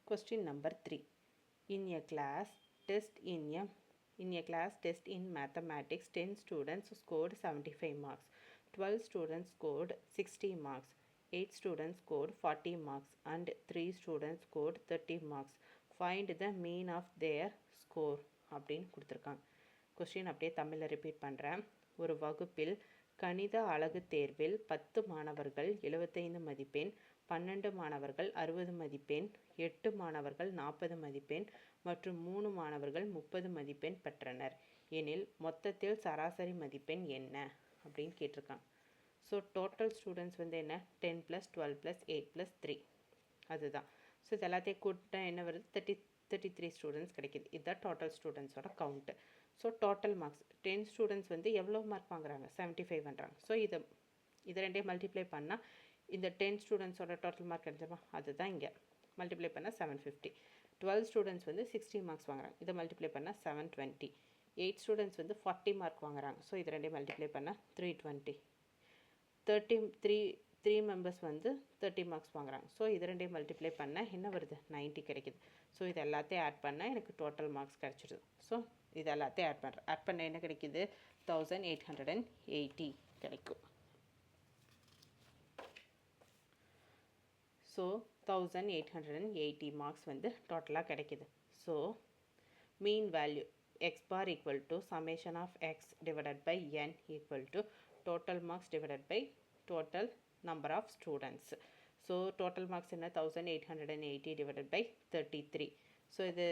Question number 3. In a class test in mathematics, 10 students scored 75 marks, 12 students scored 60 marks, 8 students scored 40 marks, and 3 students scored 30 marks. Find the mean of their score அப்படின்னு கொடுத்துருக்காங்க. Question அப்படியே தமிழில் repeat பண்ணுறேன். ஒரு வகுப்பில் கணித அலகு தேர்வில் 10 மாணவர்கள் 75 மதிப்பெண், 12 மாணவர்கள் 60 மதிப்பெண், 8 மாணவர்கள் 40 மதிப்பெண் மற்றும் 3 மாணவர்கள் 30 மதிப்பெண் பெற்றனர் எனில் மொத்தத்தில் சராசரி மதிப்பெண் என்ன அப்படின்னு கேட்டிருக்காங்க. ஸோ டோட்டல் ஸ்டூடெண்ட்ஸ் வந்து என்ன 10 + 12 + 8 + 3 அதுதான். ஸோ இது எல்லாத்தையும் கூட்டிட்டா என்ன வருது 33 ஸ்டூடெண்ட்ஸ் கிடைக்கிது. இதுதான் டோட்டல் ஸ்டூடெண்ட்ஸோட count. So total marks 10 students வந்து எவ்வளோ மார்க் வாங்குறாங்க 75 பண்ணுறாங்க. ஸோ இதை ரெண்டையும் மல்டிப்ளை பண்ணால் இந்த 10 ஸ்டூடெண்ட்ஸோட டோட்டல் மார்க் கிடைச்சமா அதுதான் இங்கே மல்டிப்ளை பண்ணால் 750. 12 ஸ்டூடெண்ட்ஸ் வந்து 60 மார்க்ஸ் வாங்குறாங்க. இதை மல்டிப்ளை பண்ணால் 720. 8 ஸ்டூடெண்ட்ஸ் வந்து 40 மார்க் வாங்குறாங்க. ஸோ இதை ரெண்டையும் மல்டிப்ளை பண்ணால் 320. 3 மெம்பர்ஸ் வந்து 30 மார்க்ஸ் வாங்குறாங்க. ஸோ இது ரெண்டையும் மல்டிப்ளை பண்ணால் என்ன வருது 90 கிடைக்குது. ஸோ இது எல்லாத்தையும் ஆட் பண்ணால் எனக்கு டோட்டல் மார்க்ஸ் கிடச்சிடுது. ஸோ இது எல்லாத்தையும் ஆட் பண்ண என்ன கிடைக்குது 1880 கிடைக்கும். ஸோ 1880 மார்க்ஸ் வந்து டோட்டலாக கிடைக்கிது. So mean value x bar equal to summation of x divided by n equal to total marks divided by total number of students. So total marks என்ன 1880 divided by 33. ஸோ இது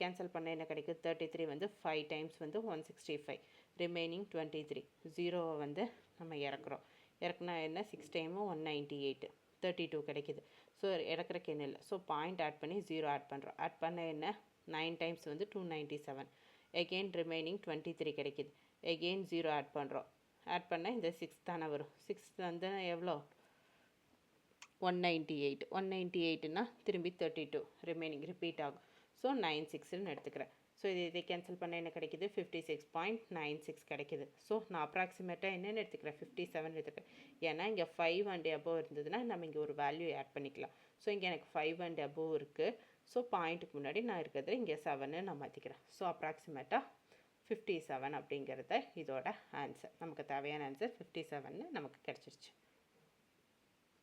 cancel பண்ண என்ன கிடைக்கும் 33 வந்து 5 times வந்து 165, remaining 23. 0 வந்து நம்ம இறக்குனா என்ன 6 டைமு 198, 32 கிடைக்கிது. ஸோ இறக்குறக்கு என்ன இல்லை. ஸோ பாயிண்ட் ஆட் பண்ணி 0 ஆட் பண்ணுறோம். ஆட் பண்ண என்ன 9 டைம்ஸ் வந்து 297, எகெயின் ரிமைனிங் 23 கிடைக்கிது. எகெயின் 0 ஆட் பண்ணுறோம். ஆட் பண்ணால் இந்த 6 தானே வரும். 6 வந்து எவ்வளோ 198. 198னா திரும்பி 32 ரிமைனிங் ரிப்பீட் ஆகும். ஸோ 96ன்னு எடுத்துக்கிறேன். ஸோ இதை கேன்சல் பண்ண என்ன கிடைக்கிது 56.96 கிடைக்கிது. ஸோ நான் அப்ராக்சிமேட்டாக என்னென்னு எடுத்துக்கிறேன் 57 எடுத்துக்கிறேன். ஏன்னா இங்கே 5 and above இருந்ததுன்னா நம்ம இங்கே ஒரு வேல்யூ ஆட் பண்ணிக்கலாம். ஸோ இங்கே எனக்கு 5 and above இருக்குது. ஸோ பாயிண்ட்டுக்கு முன்னாடி நான் இருக்கிறது இங்கே 7ன்னு நான் மாற்றிக்கிறேன். ஸோ அப்ராக்சிமேட்டாக 57 அப்படிங்கிறத இதோட ஆன்சர். நமக்கு தேவையான ஆன்சர் 57ன்னு நமக்கு கிடச்சிருச்சு.